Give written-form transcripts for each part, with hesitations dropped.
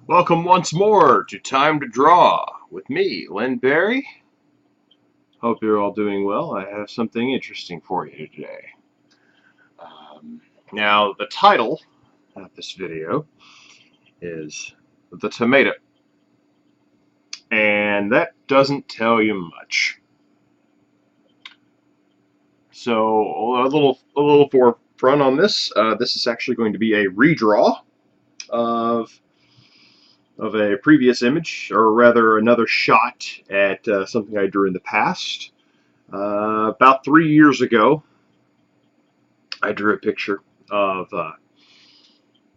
Welcome once more to Time to Draw with me, Len Berry. Hope you're all doing well. I have something interesting for you today. Um, Now, the title of this video is The Tomato, and that doesn't tell you much. So, a little forefront on this. This is actually going to be a redraw of a previous image, or rather, another shot at something I drew in the past. About 3 years ago, I drew a picture of uh,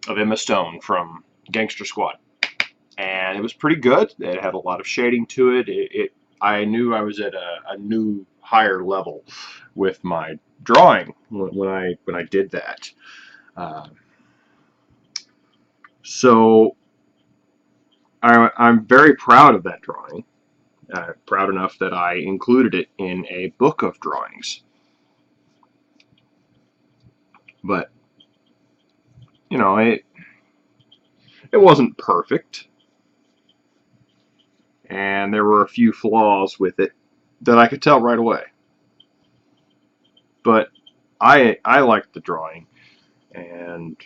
of Emma Stone from Gangster Squad, and it was pretty good. It had a lot of shading to it. I knew I was at a new higher level with my drawing when I did that. Uh, so I'm very proud of that drawing. Proud enough that I included it in a book of drawings. But it wasn't perfect, and there were a few flaws with it that I could tell right away. But I liked the drawing, and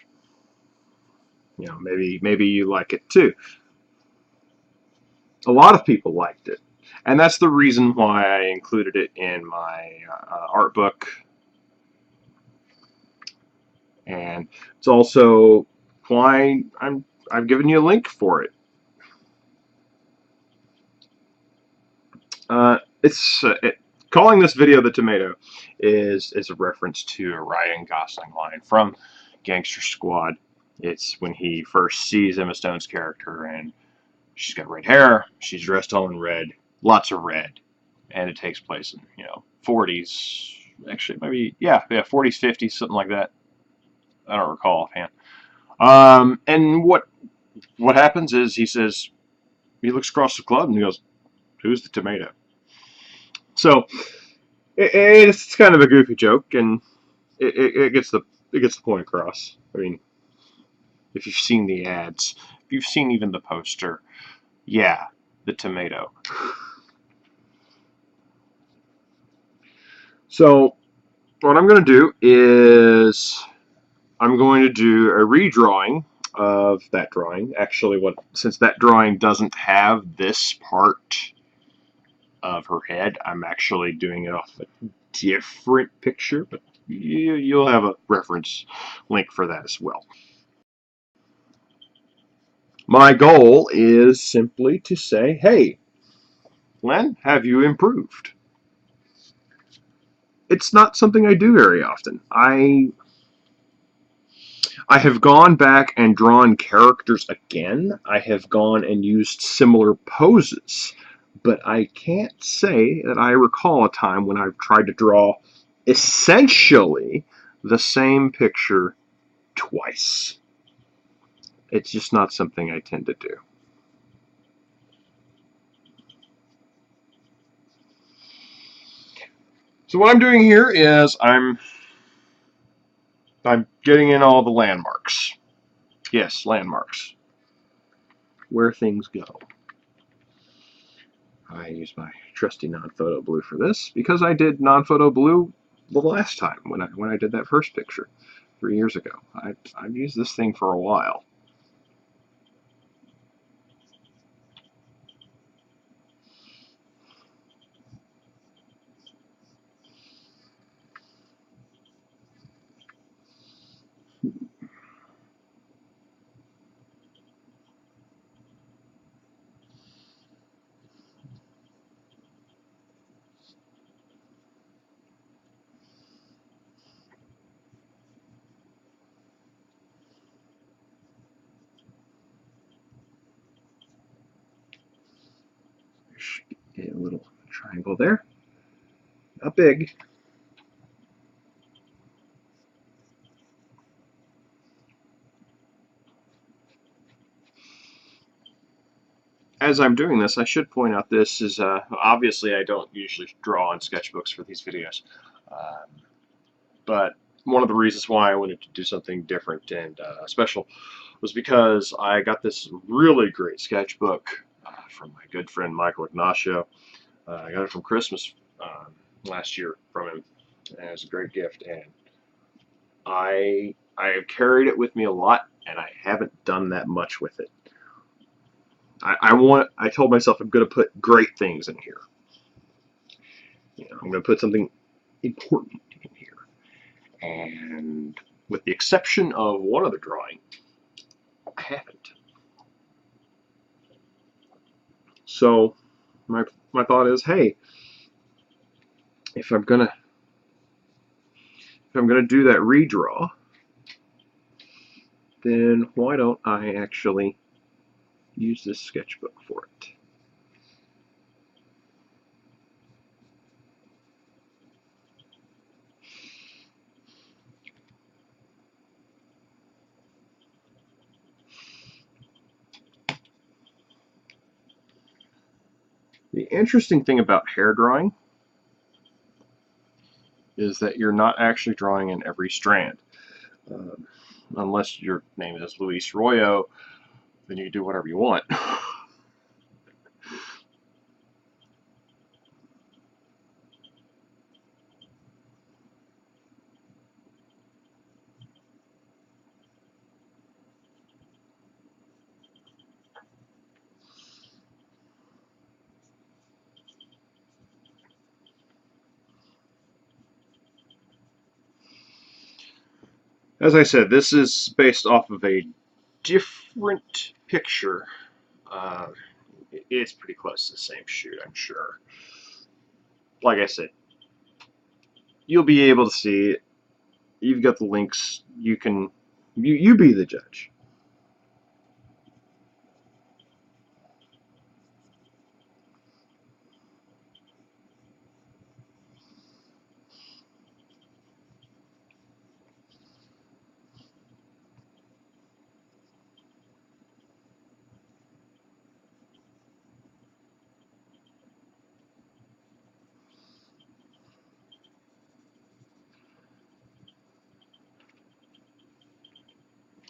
maybe you like it too. A lot of people liked it, and that's the reason why I included it in my art book. And it's also why I've given you a link for it. Calling this video the tomato is a reference to a Ryan Gosling line from Gangster Squad. It's when he first sees Emma Stone's character, and she's got red hair, she's dressed all in red, lots of red, and it takes place in 40s, actually maybe 40s, 50s, something like that. I don't recall offhand. And what happens is he looks across the club and he goes, "Who's the tomato?" So it's kind of a goofy joke, and it gets the point across. I mean, if you've seen the ads, if you've seen even the poster, yeah, the tomato. So what I'm going to do is I'm going to do a redrawing of that drawing. Actually, since that drawing doesn't have this part of her head, I'm actually doing it off a different picture, but you'll have a reference link for that as well. My goal is simply to say, hey, Len, have you improved? It's not something I do very often. I have gone back and drawn characters again. I have gone and used similar poses, but I can't say that I recall a time when I've tried to draw essentially the same picture twice. It's just not something I tend to do. So what I'm doing here is I'm getting in all the landmarks. Yes, landmarks. Where things go. I use my trusty non-photo blue for this because I did non-photo blue the last time when I did that first picture 3 years ago. I've used this thing for a while. There should be a little triangle there. Not big. As I'm doing this, I should point out this is obviously I don't usually draw on sketchbooks for these videos, but one of the reasons why I wanted to do something different and special was because I got this really great sketchbook from my good friend Michael Ignacio. I got it from Christmas last year from him, and it was a great gift. And I have carried it with me a lot, and I haven't done that much with it. I told myself I'm going to put great things in here. I'm going to put something important in here. And with the exception of one other drawing, I haven't. So my thought is, hey, if I'm gonna do that redraw, then why don't I actually use this sketchbook for it? The interesting thing about hair drawing is that you're not actually drawing in every strand. Unless your name is Luis Royo, then you do whatever you want. As I said, this is based off of a different picture. Uh, it's pretty close to the same shoot, I'm sure. Like I said, you'll be able to see it. You've got the links. You be the judge.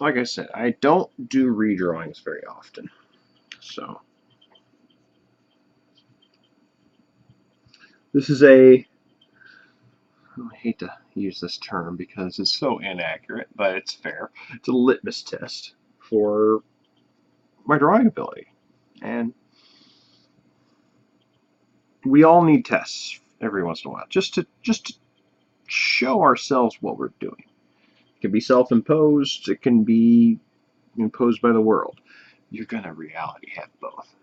Like I said, I don't do redrawings very often, so this is I hate to use this term because it's so inaccurate, but it's fair. It's a litmus test for my drawing ability. And we all need tests every once in a while, just to show ourselves what we're doing. It can be self-imposed, it can be imposed by the world. You're gonna reality have both.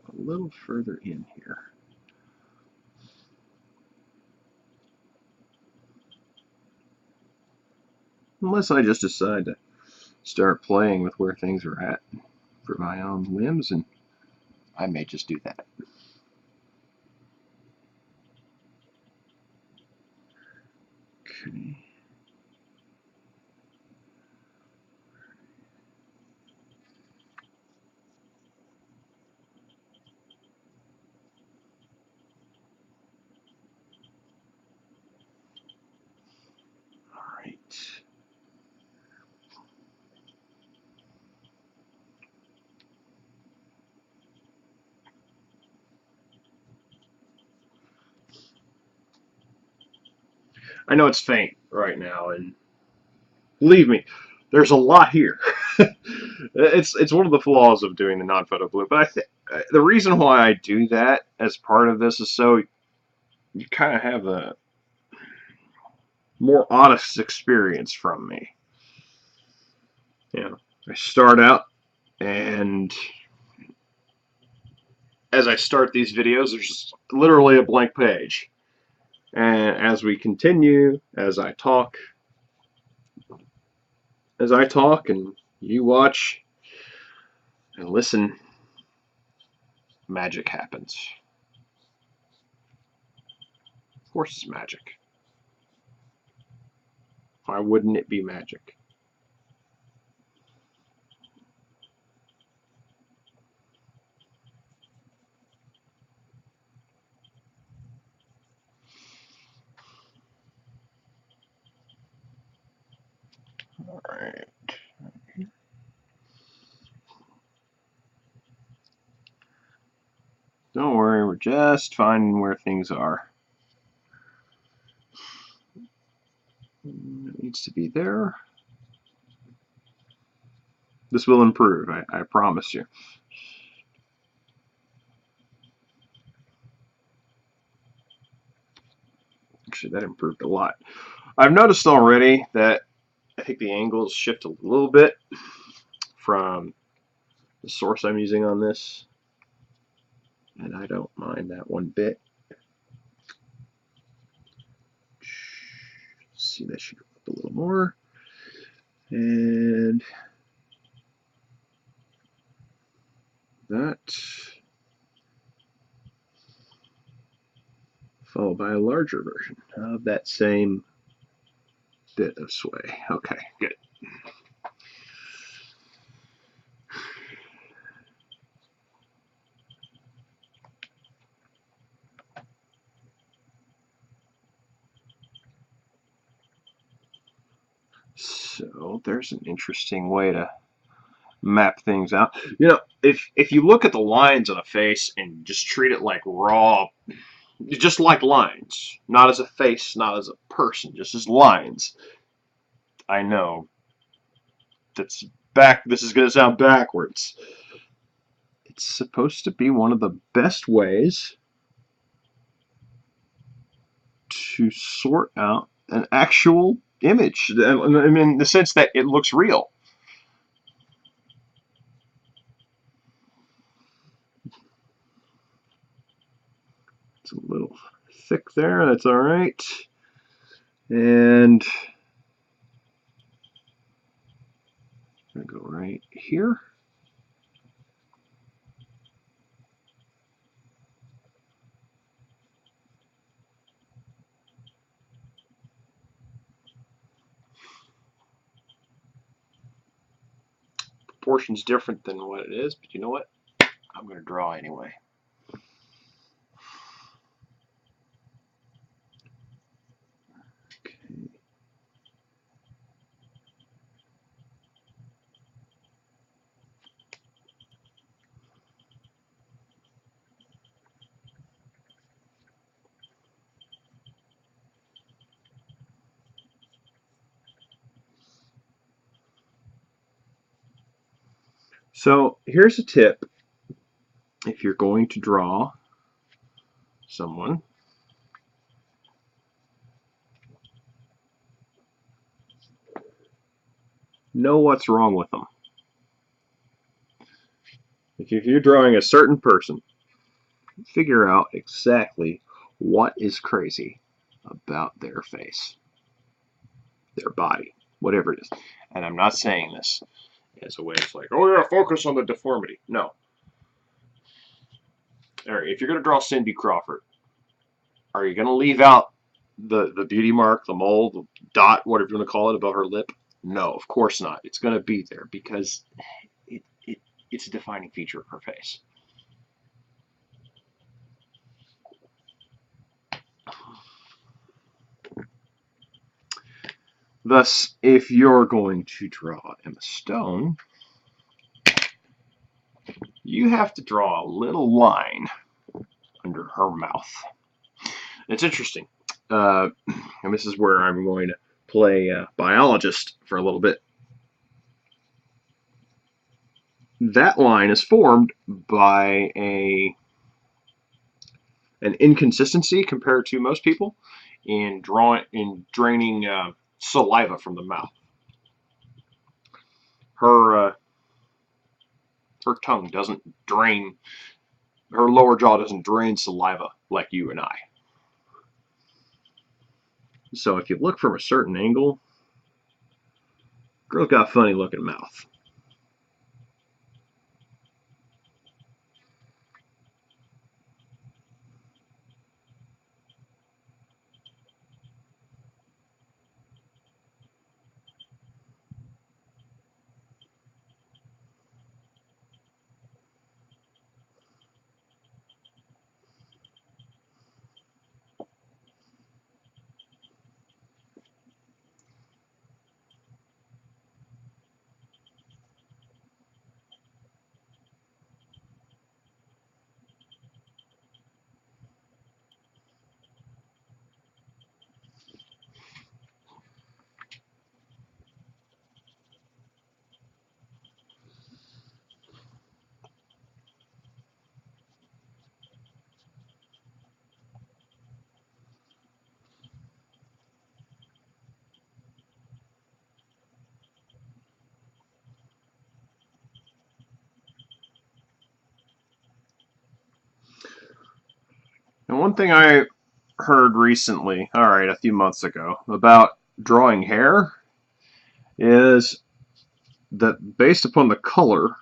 A little further in here. Unless I just decide to start playing with where things are at for my own whims, and I may just do that. Okay. All right. I know it's faint right now, and believe me, there's a lot here. It's one of the flaws of doing the non-photo blue, but I think the reason why I do that as part of this is so you kind of have a more honest experience from me. I start out, and as I start these videos, there's literally a blank page. And as we continue, as I talk and you watch and listen, magic happens. Of course it's magic. Why wouldn't it be magic? All right. Don't worry, we're just finding where things are. It needs to be there. This will improve, I promise you. Actually, that improved a lot. I've noticed already that I think the angles shift a little bit from the source I'm using on this, and I don't mind that one bit. See, that should go up a little more. And that, followed by a larger version of that same bit of sway. Okay, good. So there's an interesting way to map things out. You know, if you look at the lines on a face and just treat it like raw, just like lines, not as a face, not as a person, just as lines. I know that's back. This is going to sound backwards. It's supposed to be one of the best ways to sort out an actual image. I mean, in the sense that it looks real. It's a little thick there. That's all right. And I'm going to go right here. Proportion's different than what it is, but you know what? I'm going to draw anyway. Okay. So here's a tip. If you're going to draw someone, know what's wrong with them. If you're drawing a certain person, figure out exactly what is crazy about their face, their body, whatever it is. And I'm not saying this as a way of like, oh yeah, focus on the deformity. No. All right, if you're going to draw Cindy Crawford, are you going to leave out the beauty mark, the mole, the dot, whatever you want to call it, above her lip? No, of course not. It's going to be there because it's a defining feature of her face. Thus, if you're going to draw Emma Stone, you have to draw a little line under her mouth. It's interesting. And this is where I'm going to play biologist for a little bit. That line is formed by an inconsistency compared to most people in draining saliva from the mouth. Her her tongue doesn't drain. Her lower jaw doesn't drain saliva like you and I. So if you look from a certain angle, girl's got a funny looking mouth. One thing I heard recently, a few months ago, about drawing hair is that based upon the color,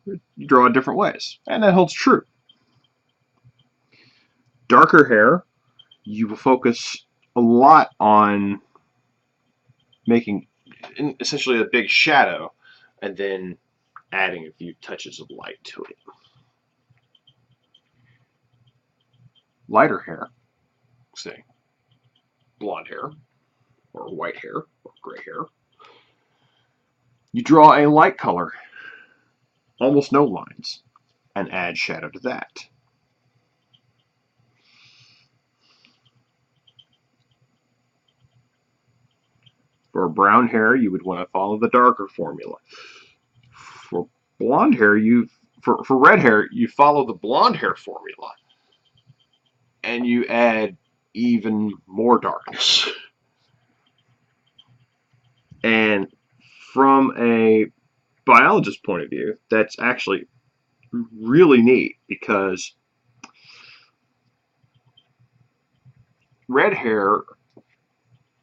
you draw it different ways. And that holds true. Darker hair, you will focus a lot on making essentially a big shadow and then adding a few touches of light to it. Lighter hair, say blonde hair or white hair or gray hair, you draw a light color, almost no lines, and add shadow to that. For brown hair, you would want to follow the darker formula. For blonde hair, for red hair, you follow the blonde hair formula, and you add even more darkness. And from a biologist point of view, that's actually really neat because red hair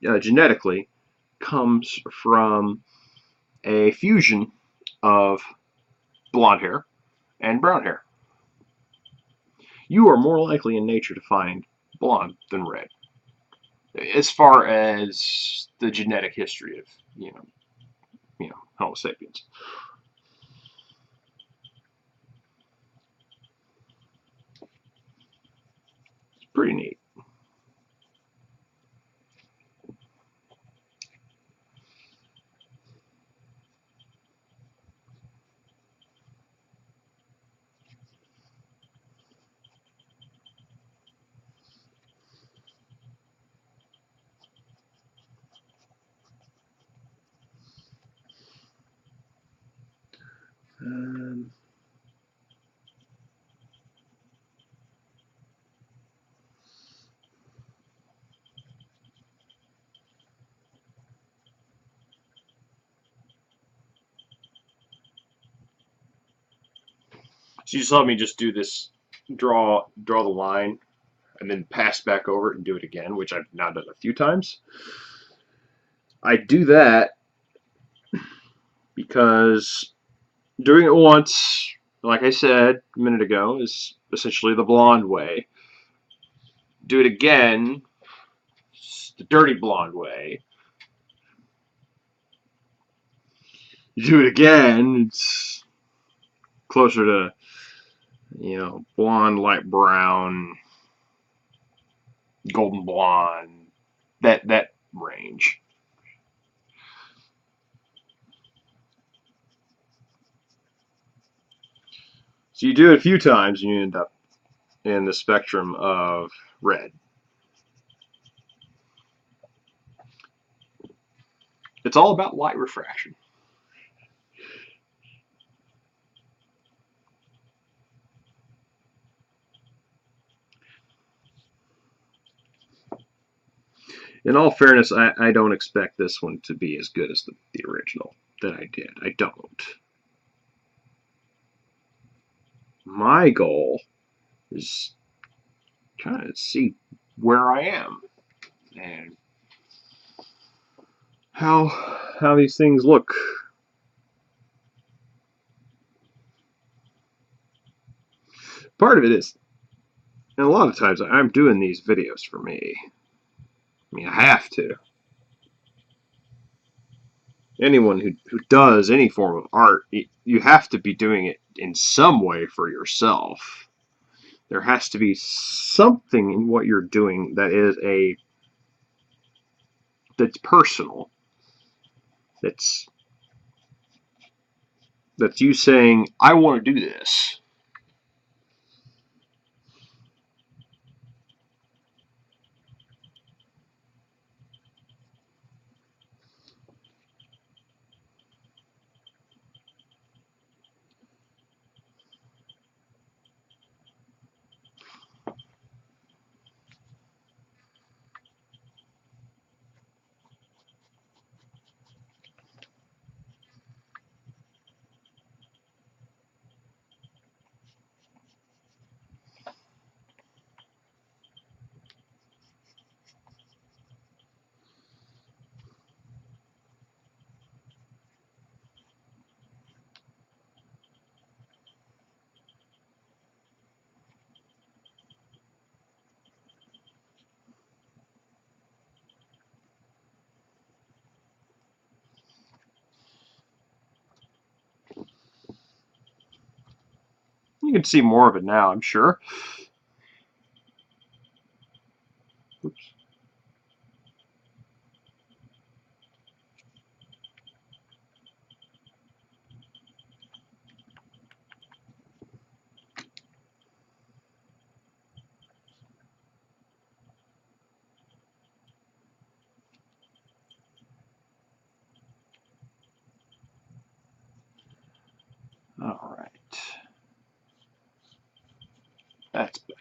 genetically comes from a fusion of blonde hair and brown hair. You are more likely in nature to find blonde than red, as far as the genetic history of Homo sapiens. It's pretty neat. Um, so you saw me just do this, draw the line, and then pass back over it and do it again, which I've now done a few times. I do that because doing it once, like I said a minute ago, is essentially the blonde way. Do it again, it's the dirty blonde way. You do it again, it's closer to, blonde, light brown, golden blonde, that range. So you do it a few times and you end up in the spectrum of red. It's all about light refraction. In all fairness, I don't expect this one to be as good as the original that I did. I don't. My goal is kind of see where I am and how these things look. Part of it is, and a lot of times I'm doing these videos for me. I mean, I have to. Anyone who does any form of art, you have to be doing it in some way for yourself. There has to be something in what you're doing that's personal. That's you saying, I want to do this. You can see more of it now, I'm sure. Oops. All right. That's better.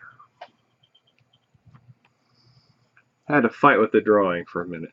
I had to fight with the drawing for a minute.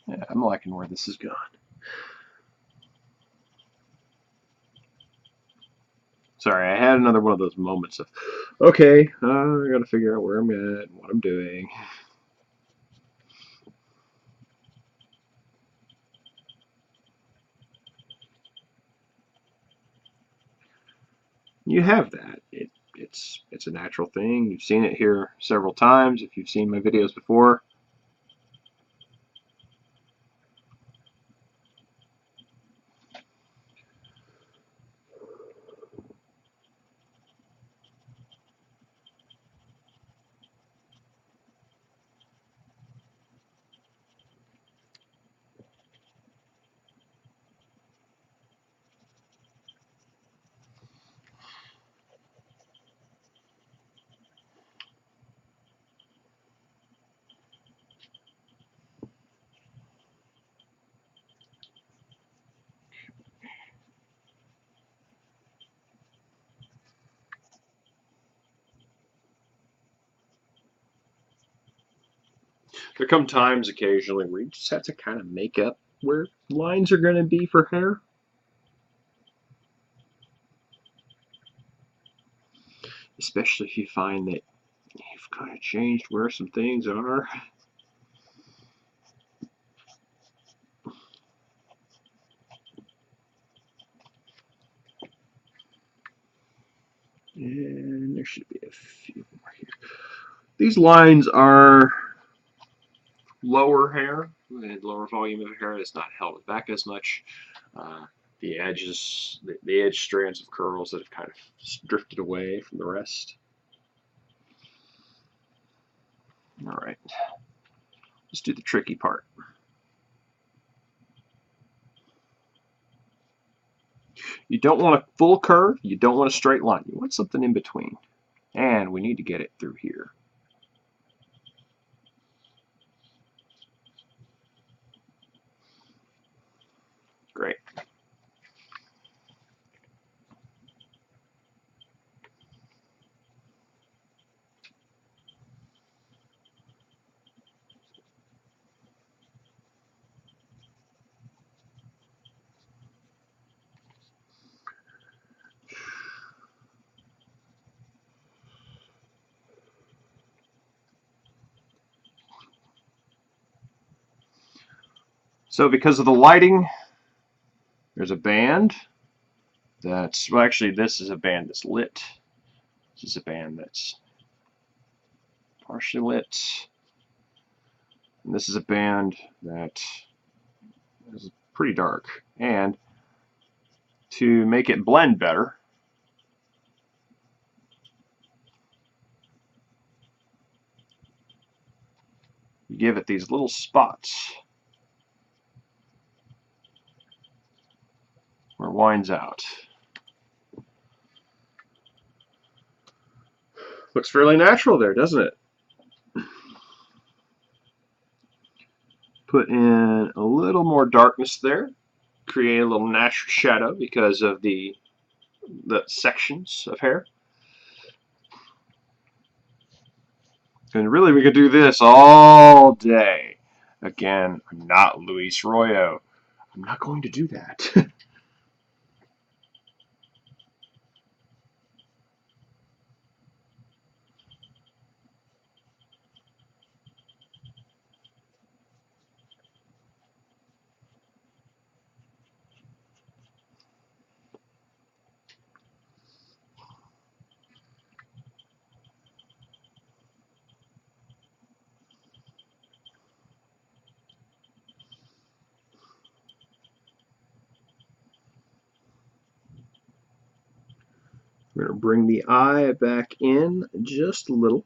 Yeah, I'm liking where this is going. Sorry, I had another one of those moments of, okay, I gotta figure out where I'm at and what I'm doing. You have that. It's a natural thing. You've seen it here several times if you've seen my videos before. There come times occasionally where you just have to kind of make up where lines are going to be for hair. Especially if you find that you've kind of changed where some things are. And there should be a few more here. These lines are lower hair, and lower volume of hair that's not held back as much. Uh, the edges, the edge strands of curls that have kind of drifted away from the rest. All right, let's do the tricky part. You don't want a full curve, you don't want a straight line, you want something in between. And we need to get it through here. Great. So because of the lighting, there's a band that's, well, actually this is a band that's lit. This is a band that's partially lit. And this is a band that is pretty dark. And to make it blend better, you give it these little spots where it winds out. Looks fairly natural there, doesn't it? Put in a little more darkness there. Create a little natural shadow because of the sections of hair. And really, we could do this all day. Again, I'm not Luis Royo. I'm not going to do that. We're going to bring the eye back in just a little.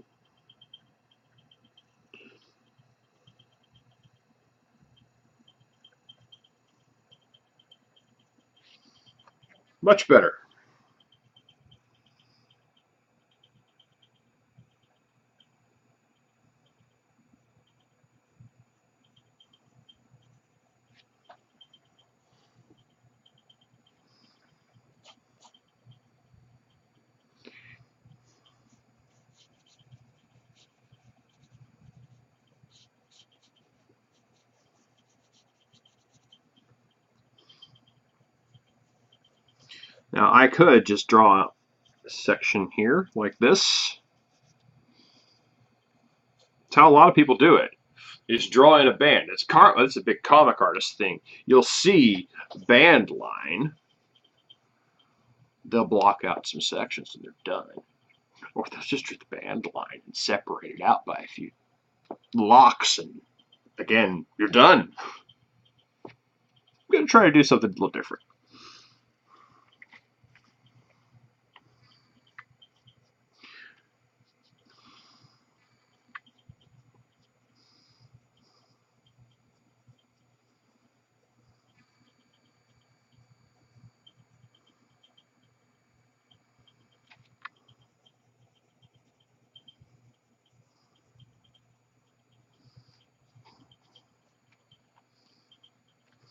Much better. Now I could just draw a section here like this. That's how a lot of people do it. Is draw in a band. It's a big comic artist thing. You'll see band line. They'll block out some sections and they're done. Or they'll just do the band line and separate it out by a few locks, and again, you're done. I'm going to try to do something a little different.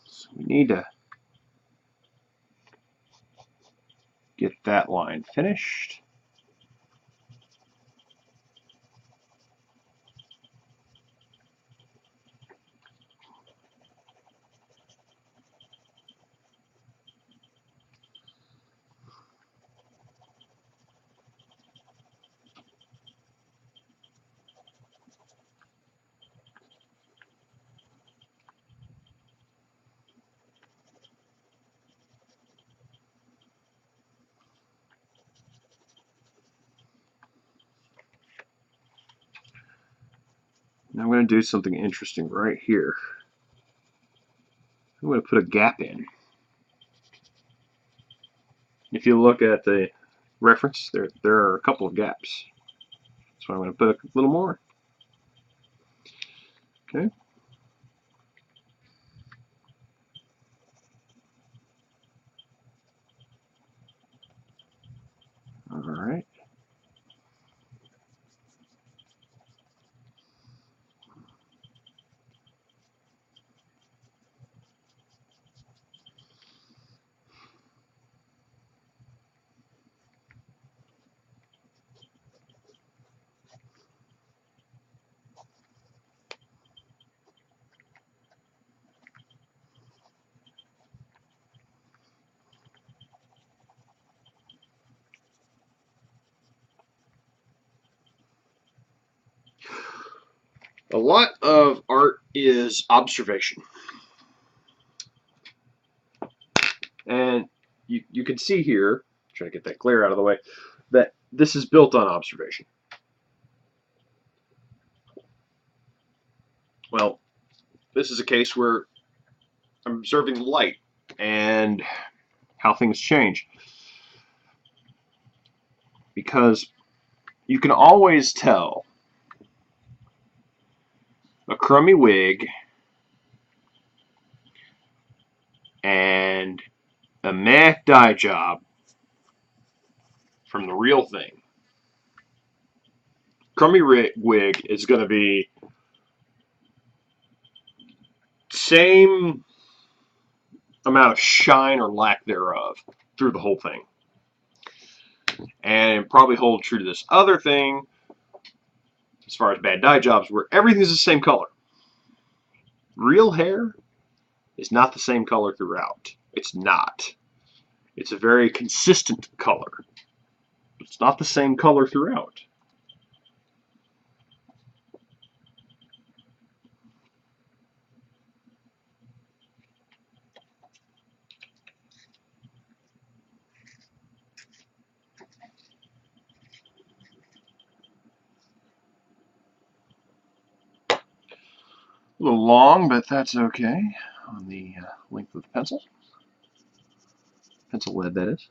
So we need to get that line finished. Now I'm going to do something interesting right here. I'm going to put a gap in. If you look at the reference, there are a couple of gaps. So I'm going to put a little more. Okay. All right. A lot of art is observation. And you can see here, try to get that glare out of the way, that this is built on observation. Well, this is a case where I'm observing light and how things change. Because you can always tell a crummy wig and a meh dye job from the real thing. Crummy wig is going to be same amount of shine or lack thereof through the whole thing. And probably hold true to this other thing as far as bad dye jobs where everything's the same color. Real hair is not the same color throughout. It's not. It's a very consistent color. It's not the same color throughout. A little long, but that's okay on the length of the pencil. Pencil lead, that is.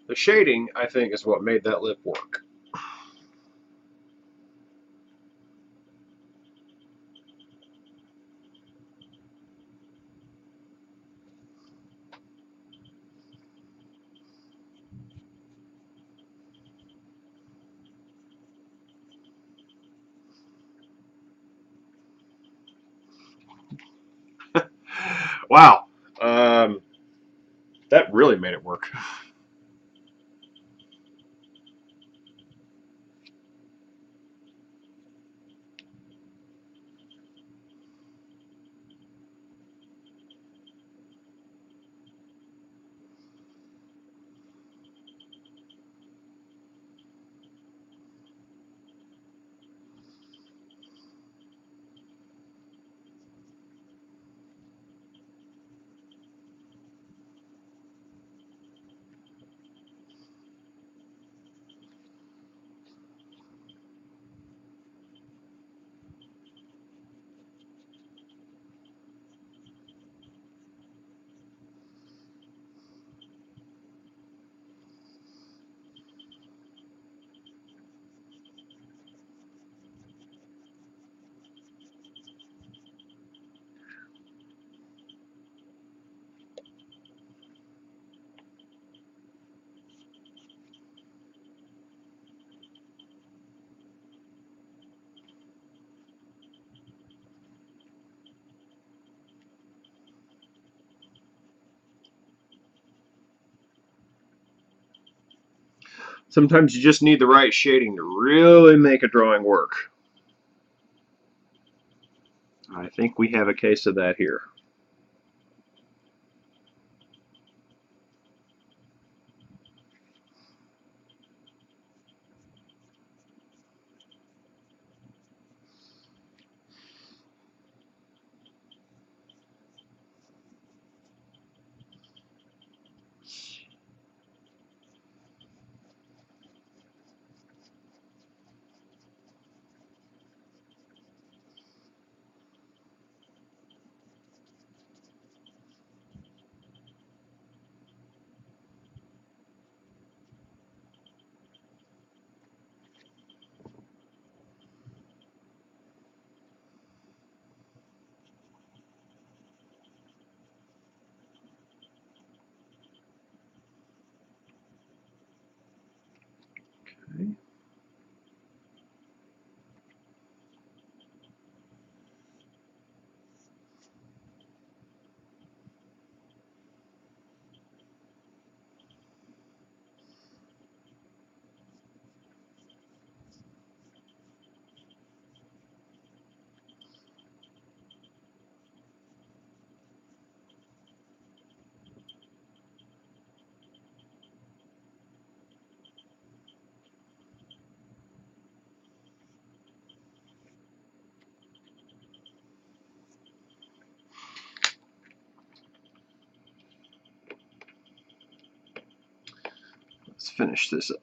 The shading, I think, is what made that lip work. Wow. That really made it work. Sometimes you just need the right shading to really make a drawing work. I think we have a case of that here. Okay. Let's finish this up.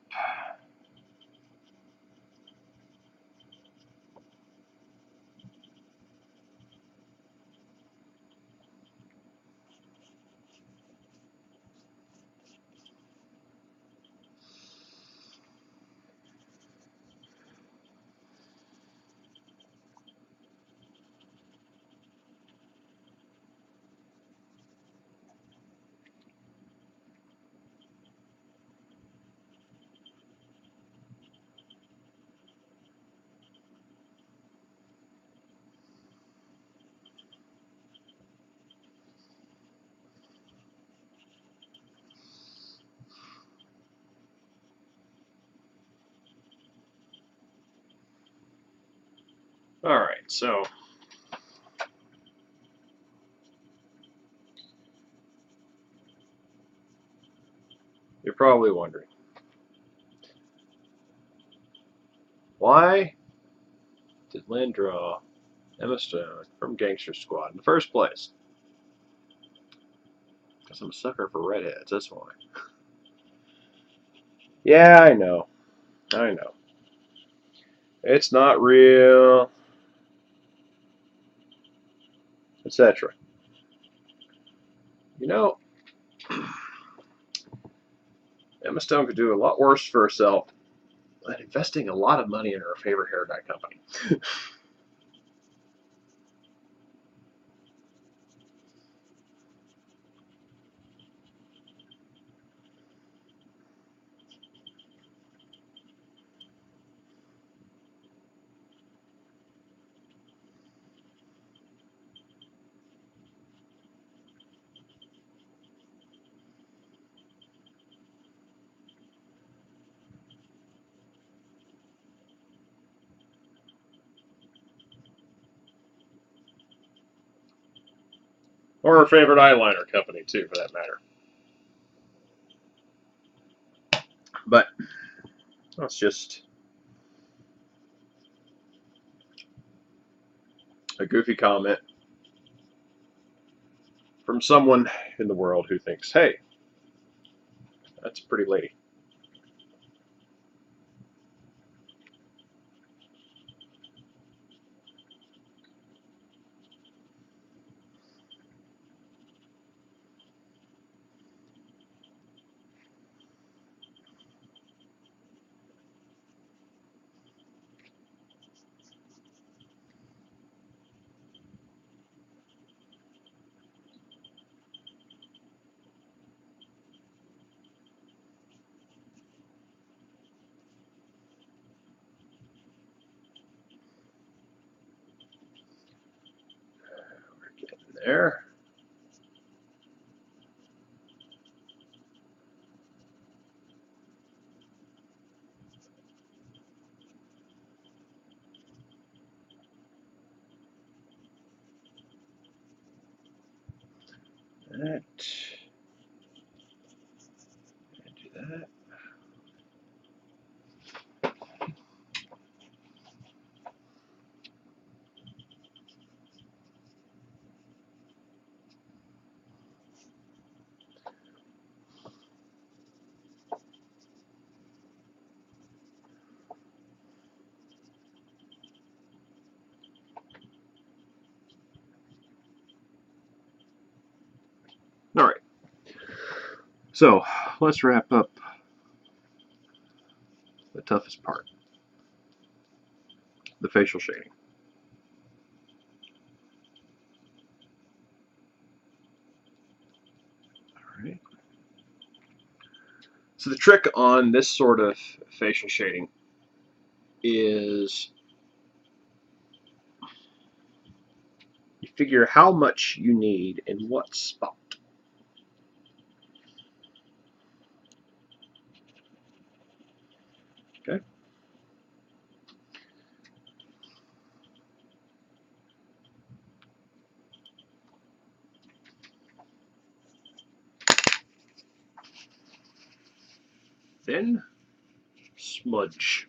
All right, so you're probably wondering, why did Lynn draw Emma Stone from Gangster Squad in the first place? Because I'm a sucker for redheads, that's why. Yeah, I know. I know. It's not real, etc. You know, Emma Stone could do a lot worse for herself than investing a lot of money in her favorite hair dye company. Or her favorite eyeliner company, too, for that matter. But that's just a goofy comment from someone in the world who thinks, hey, that's a pretty lady. We're getting there. that. All right. So let's wrap up the toughest part, the facial shading. All right. So the trick on this sort of facial shading is you figure how much you need in what spot. Okay. Then smudge.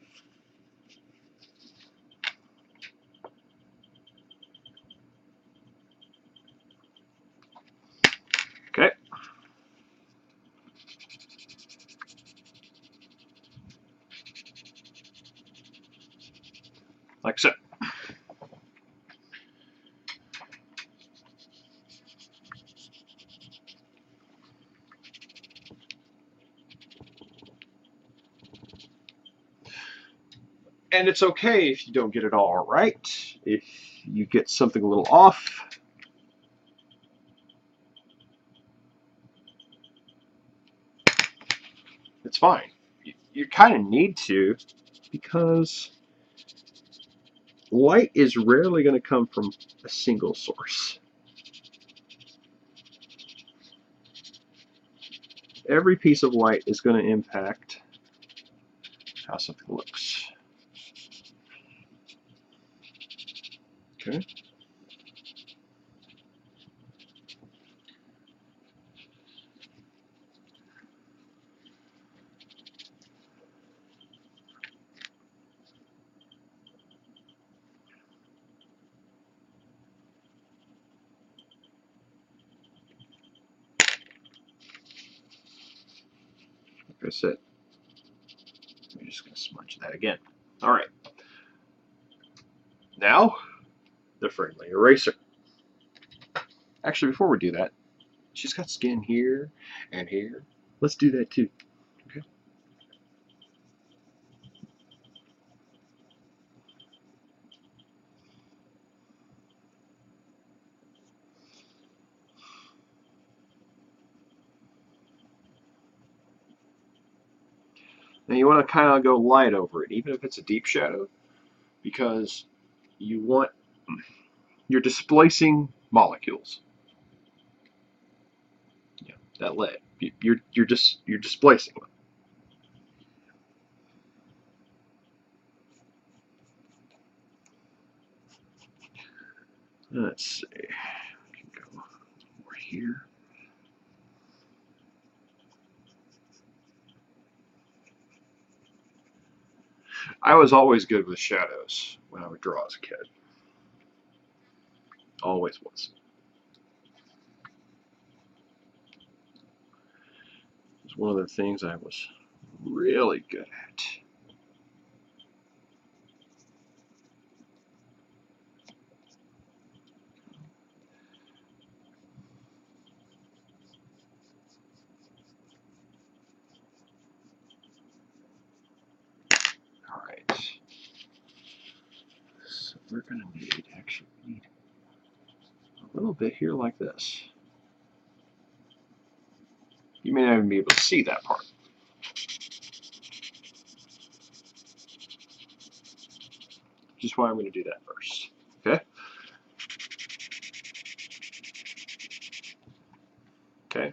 Okay. Like so. And it's okay if you don't get it all right. If you get something a little off, it's fine. You kind of need to, because light is rarely going to come from a single source. Every piece of light is going to impact how something looks. Okay. Like I said, I'm just going to smudge that again. All right. Now, the friendly eraser. Actually, before we do that, she's got skin here and here. Let's do that too. Okay. Now you want to kind of go light over it, even if it's a deep shadow, because you're displacing molecules. Yeah, that lead. You're displacing them. Let's see. I can go over here. I was always good with shadows when I would draw as a kid. Always was. It's one of the things I was really good at. All right. So we're going to need a little bit here like this. You may not even be able to see that part. Which is why I'm going to do that first. Okay? Okay.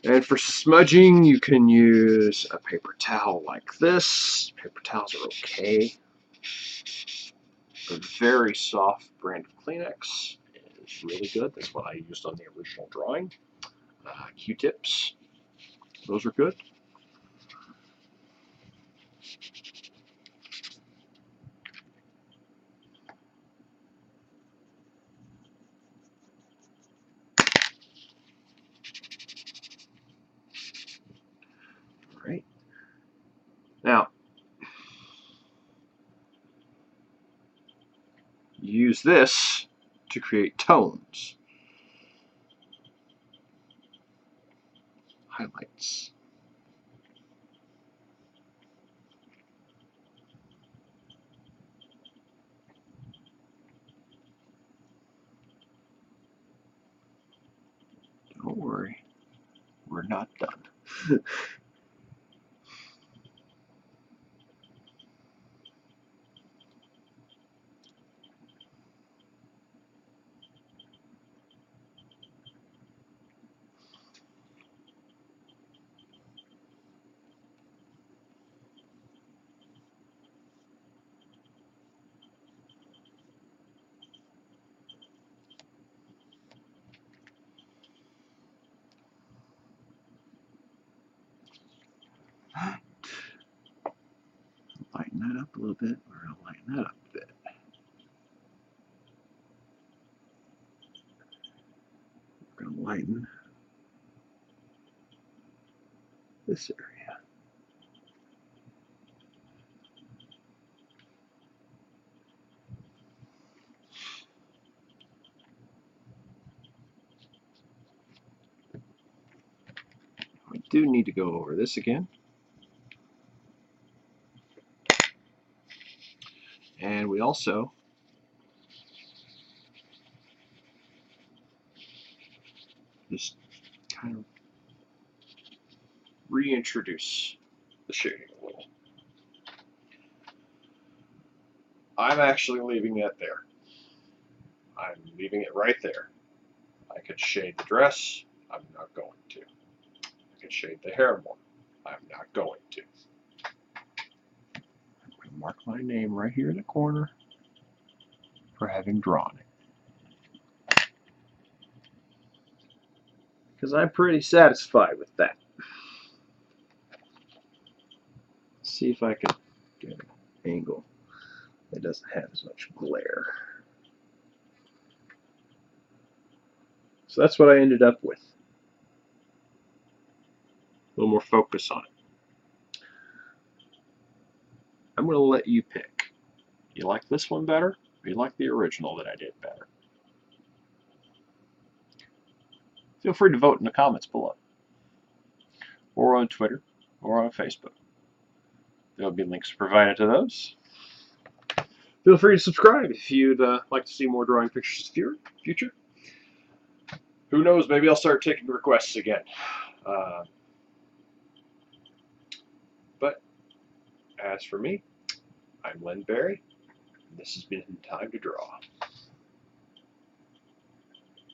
And for smudging, you can use a paper towel like this. Paper towels are okay. A very soft brand of Kleenex is really good. That's what I used on the original drawing. Q-tips. Those are good. All right. Now, use this to create tones. Highlights. Don't worry, we're not done. Lighten that up a little bit. We're going to lighten that up a bit. We're going to lighten this area. We do need to go over this again. And we also just kind of reintroduce the shading a little. I'm actually leaving it there. I'm leaving it right there. I could shade the dress. I'm not going to. I could shade the hair more. I'm not going to. I'm going to mark my name right here in the corner for having drawn it. Because I'm pretty satisfied with that. See if I can get an angle that doesn't have as much glare. So that's what I ended up with. A little more focus on it. I'm going to let you pick. You like this one better, or you like the original that I did better? Feel free to vote in the comments below, or on Twitter, or on Facebook. There will be links provided to those. Feel free to subscribe if you'd like to see more drawing pictures in the future. Who knows, maybe I'll start taking requests again. But as for me, I'm Len Berry, and this has been Time to Draw.